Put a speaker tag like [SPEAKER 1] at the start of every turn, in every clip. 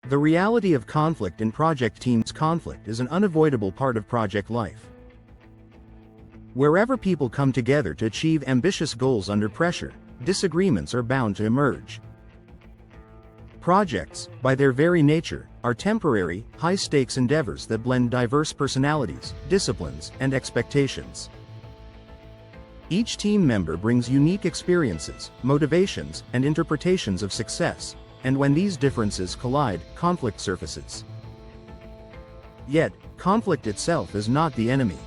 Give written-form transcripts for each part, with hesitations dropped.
[SPEAKER 1] The reality of conflict in project teams. Conflict is an unavoidable part of project life. Wherever people come together to achieve ambitious goals under pressure, disagreements are bound to emerge. Projects, by their very nature, are temporary, high-stakes endeavors that blend diverse personalities, disciplines, and expectations. Each team member brings unique experiences, motivations, and interpretations of success, and when these differences collide, conflict surfaces. Yet, conflict itself is not the enemy.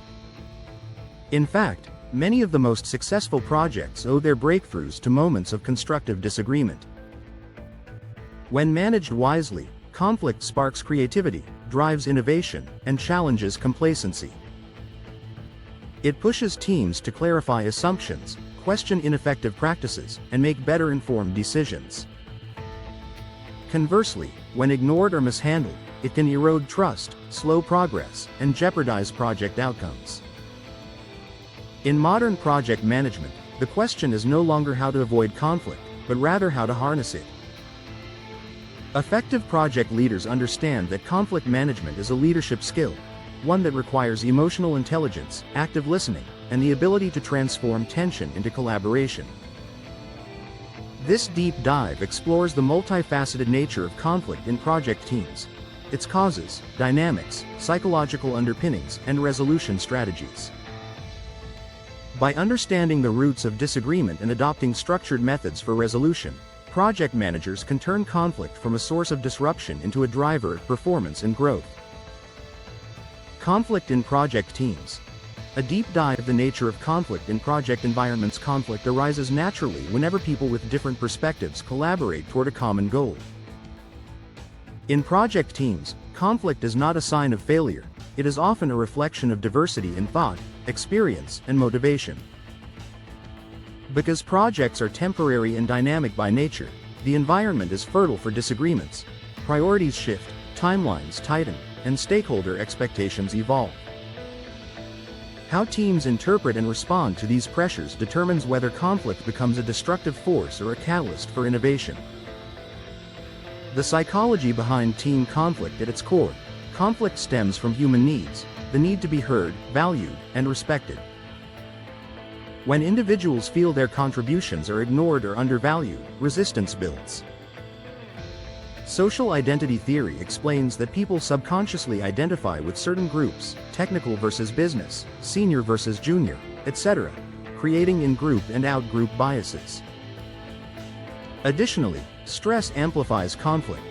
[SPEAKER 1] In fact, many of the most successful projects owe their breakthroughs to moments of constructive disagreement. When managed wisely, conflict sparks creativity, drives innovation, and challenges complacency. It pushes teams to clarify assumptions, question ineffective practices, and make better informed decisions. Conversely, when ignored or mishandled, it can erode trust, slow progress, and jeopardize project outcomes. In modern project management, the question is no longer how to avoid conflict, but rather how to harness it. Effective project leaders understand that conflict management is a leadership skill, one that requires emotional intelligence, active listening, and the ability to transform tension into collaboration. This deep dive explores the multifaceted nature of conflict in project teams, its causes, dynamics, psychological underpinnings, and resolution strategies. By understanding the roots of disagreement and adopting structured methods for resolution, project managers can turn conflict from a source of disruption into a driver of performance and growth. Conflict in project teams. A deep dive into the nature of conflict in project environments. Conflict arises naturally whenever people with different perspectives collaborate toward a common goal. In project teams, conflict is not a sign of failure, it is often a reflection of diversity in thought, experience, and motivation. Because projects are temporary and dynamic by nature, the environment is fertile for disagreements. Priorities shift, timelines tighten, and stakeholder expectations evolve. How teams interpret and respond to these pressures determines whether conflict becomes a destructive force or a catalyst for innovation. The psychology behind team conflict. At its core, conflict stems from human needs, the need to be heard, valued, and respected. When individuals feel their contributions are ignored or undervalued, resistance builds. Social identity theory explains that people subconsciously identify with certain groups, technical versus business, senior versus junior, etc., creating in-group and out-group biases. Additionally, stress amplifies conflict.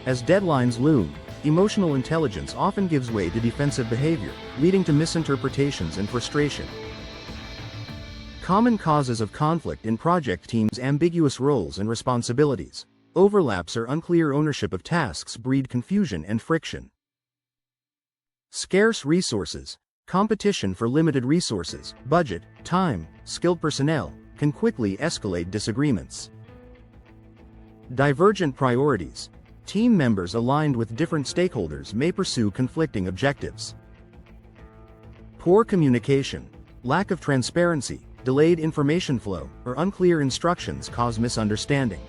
[SPEAKER 1] As deadlines loom, emotional intelligence often gives way to defensive behavior, leading to misinterpretations and frustration. Common causes of conflict in project teams. Ambiguous roles and responsibilities. Overlaps or unclear ownership of tasks breed confusion and friction. Scarce resources. Competition for limited resources, budget, time, skilled personnel, can quickly escalate disagreements. Divergent priorities. Team members aligned with different stakeholders may pursue conflicting objectives. Poor communication. Lack of transparency, delayed information flow, or unclear instructions cause misunderstanding.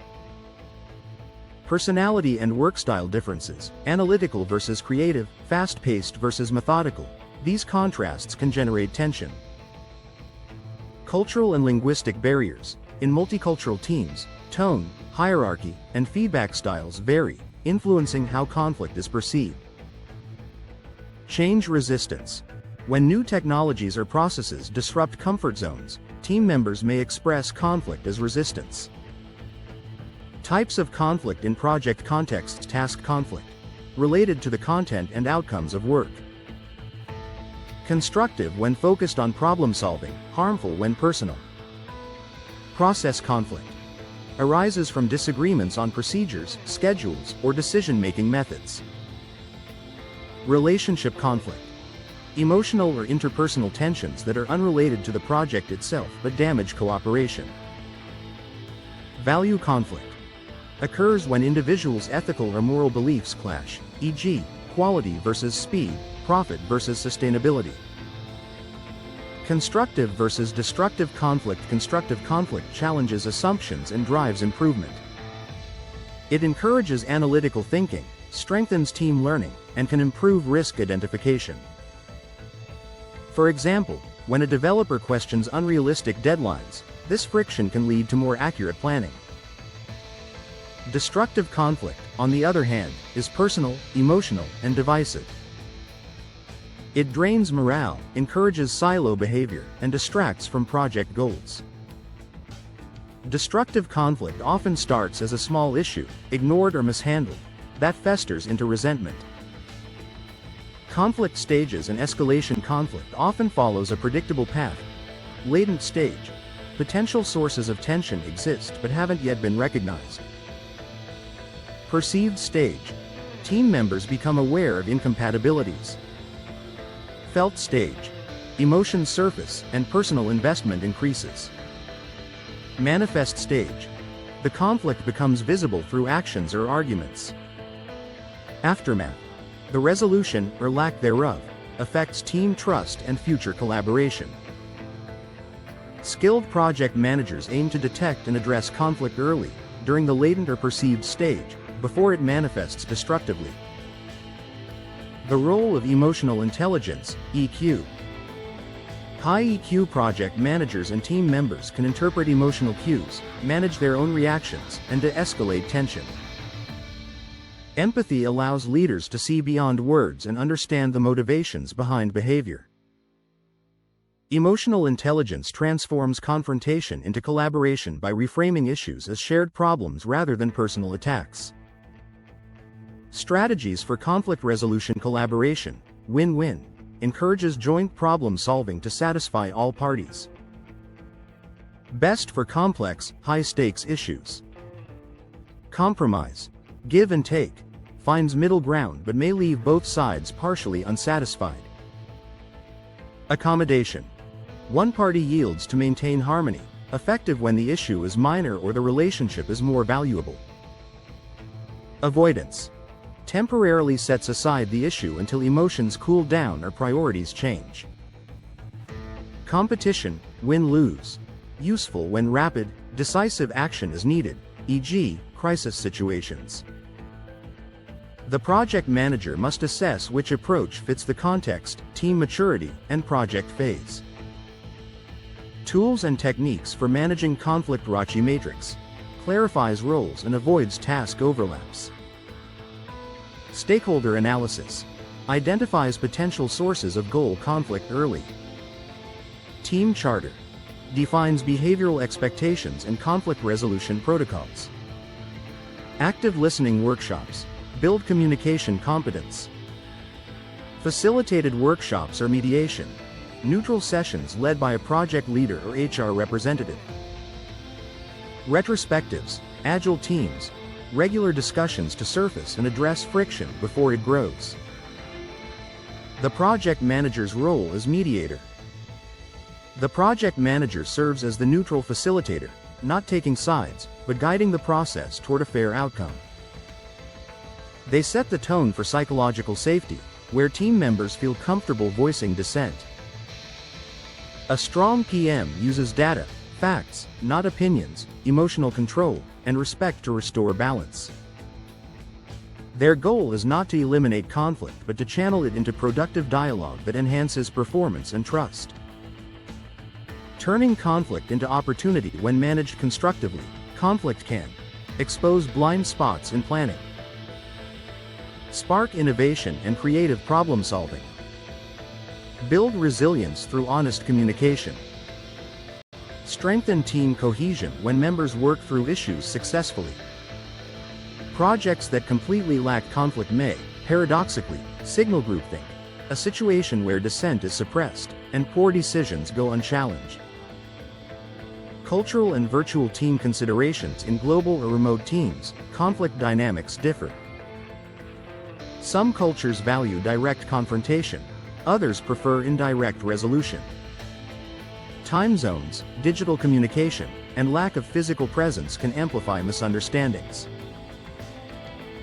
[SPEAKER 1] Personality and work style differences. Analytical versus creative, fast-paced versus methodical. These contrasts can generate tension. Cultural and linguistic barriers. In multicultural teams, tone, hierarchy, and feedback styles vary, influencing how conflict is perceived. Change resistance. When new technologies or processes disrupt comfort zones, team members may express conflict as resistance. Types of conflict in project contexts. Task conflict. Related to the content and outcomes of work. Constructive when focused on problem solving, harmful when personal. Process conflict. Arises from disagreements on procedures, schedules, or decision-making methods. Relationship conflict. Emotional or interpersonal tensions that are unrelated to the project itself but damage cooperation. Value conflict. Occurs when individuals' ethical or moral beliefs clash, e.g., quality versus speed, profit versus sustainability. Constructive versus destructive conflict. Constructive conflict challenges assumptions and drives improvement. It encourages analytical thinking, strengthens team learning, and can improve risk identification. For example, when a developer questions unrealistic deadlines, this friction can lead to more accurate planning. Destructive conflict, on the other hand, is personal, emotional, and divisive. It drains morale, encourages silo behavior, and distracts from project goals. Destructive conflict often starts as a small issue, ignored or mishandled, that festers into resentment. Conflict stages and escalation conflict often follows a predictable path. Latent stage. Potential sources of tension exist but haven't yet been recognized. Perceived stage. Team members become aware of incompatibilities. Felt stage. Emotions surface and personal investment increases. Manifest stage. The conflict becomes visible through actions or arguments. Aftermath. The resolution, or lack thereof, affects team trust and future collaboration. Skilled project managers aim to detect and address conflict early, during the latent or perceived stage, before it manifests destructively. The role of emotional intelligence, EQ. High EQ project managers and team members can interpret emotional cues, manage their own reactions, and de-escalate tension. Empathy allows leaders to see beyond words and understand the motivations behind behavior. Emotional intelligence transforms confrontation into collaboration by reframing issues as shared problems rather than personal attacks. Strategies for conflict resolution collaboration, win-win, encourages joint problem solving to satisfy all parties. Best for complex, high-stakes issues. Compromise. Give and take. Finds middle ground but may leave both sides partially unsatisfied. Accommodation. One party yields to maintain harmony, effective when the issue is minor or the relationship is more valuable. Avoidance. Temporarily sets aside the issue until emotions cool down or priorities change. Competition, win-lose. Useful when rapid, decisive action is needed, e.g., crisis situations. The project manager must assess which approach fits the context, team maturity, and project phase. Tools and techniques for managing conflict. Rachi matrix clarifies roles and avoids task overlaps. Stakeholder analysis identifies potential sources of goal conflict early. Team charter defines behavioral expectations and conflict resolution protocols. Active listening workshops build communication competence. Facilitated workshops or mediation, neutral sessions led by a project leader or HR representative. Retrospectives, agile teams, regular discussions to surface and address friction before it grows. The project manager's role as mediator. The project manager serves as the neutral facilitator, not taking sides, but guiding the process toward a fair outcome. They set the tone for psychological safety, where team members feel comfortable voicing dissent. A strong PM uses data, facts, not opinions, emotional control, and respect to restore balance. Their goal is not to eliminate conflict but to channel it into productive dialogue that enhances performance and trust. Turning conflict into opportunity. When managed constructively, conflict can expose blind spots in planning, spark innovation and creative problem solving, build resilience through honest communication, strengthen team cohesion when members work through issues successfully. Projects that completely lack conflict may, paradoxically, signal groupthink, a situation where dissent is suppressed and poor decisions go unchallenged. Cultural and virtual team considerations. In global or remote teams, conflict dynamics differ. Some cultures value direct confrontation, others prefer indirect resolution. Time zones, digital communication, and lack of physical presence can amplify misunderstandings.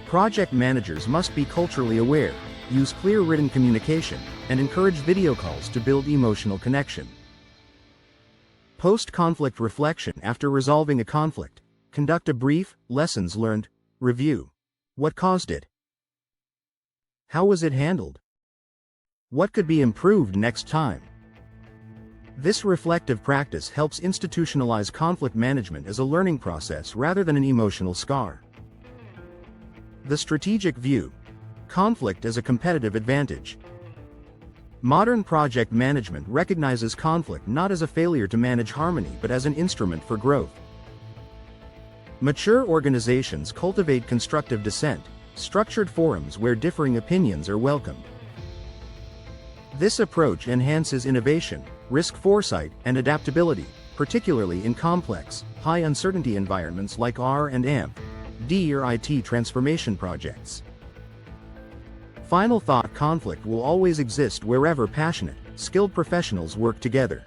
[SPEAKER 1] Project managers must be culturally aware, use clear written communication, and encourage video calls to build emotional connection. Post-conflict reflection. After resolving a conflict, conduct a brief, lessons learned, review. What caused it? How was it handled? What could be improved next time? This reflective practice helps institutionalize conflict management as a learning process rather than an emotional scar. The strategic view. Conflict as a competitive advantage. Modern project management recognizes conflict not as a failure to manage harmony but as an instrument for growth. Mature organizations cultivate constructive dissent, structured forums where differing opinions are welcomed. This approach enhances innovation, risk foresight, and adaptability, particularly in complex, high uncertainty environments like R&D or IT transformation projects. Final thought: conflict will always exist wherever passionate, skilled professionals work together.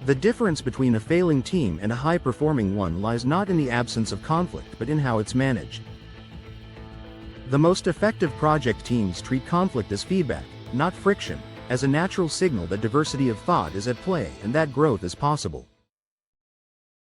[SPEAKER 1] The difference between a failing team and a high-performing one lies not in the absence of conflict but in how it's managed. The most effective project teams treat conflict as feedback, not friction, as a natural signal that diversity of thought is at play and that growth is possible.